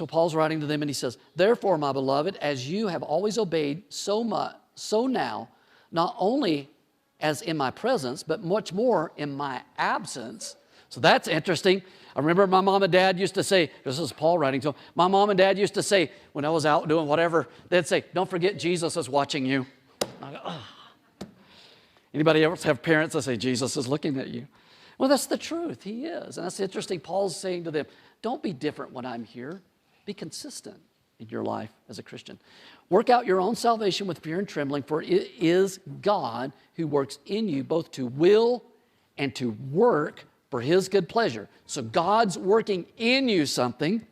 So Paul's writing to them and he says, therefore, my beloved, as you have always obeyed, so now, not only as in my presence, but much more in my absence. So that's interesting. I remember my mom and dad used to say, this is Paul writing to them, my mom and dad used to say, when I was out doing whatever, they'd say, don't forget Jesus is watching you. I go, oh. Anybody else have parents that say, Jesus is looking at you? Well, that's the truth. He is. And that's interesting. Paul's saying to them, don't be different when I'm here. Be consistent in your life as a Christian. Work out your own salvation with fear and trembling, for it is God who works in you both to will and to work for his good pleasure. So God's working in you something.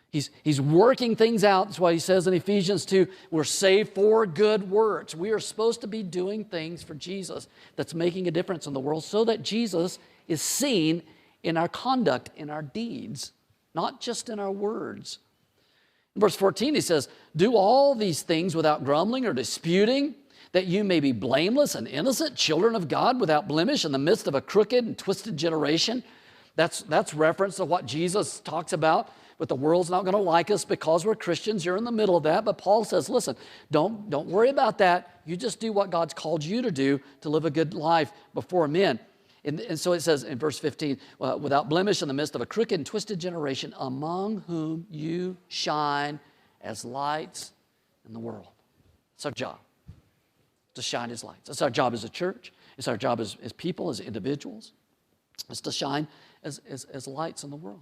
He's working things out. That's why he says in Ephesians 2, we're saved for good works. We are supposed to be doing things for Jesus that's making a difference in the world so that Jesus is seen in our conduct, in our deeds, not just in our words. In verse 14, he says, do all these things without grumbling or disputing, that you may be blameless and innocent, children of God without blemish in the midst of a crooked and twisted generation. That's reference to what Jesus talks about, but the world's not going to like us because we're Christians. You're in the middle of that. But Paul says, listen, don't worry about that. You just do what God's called you to do to live a good life before men. And so it says in verse 15, without blemish in the midst of a crooked and twisted generation, among whom you shine as lights in the world. It's our job to shine as lights. It's our job as a church. It's our job as people, as individuals. It's to shine as lights in the world.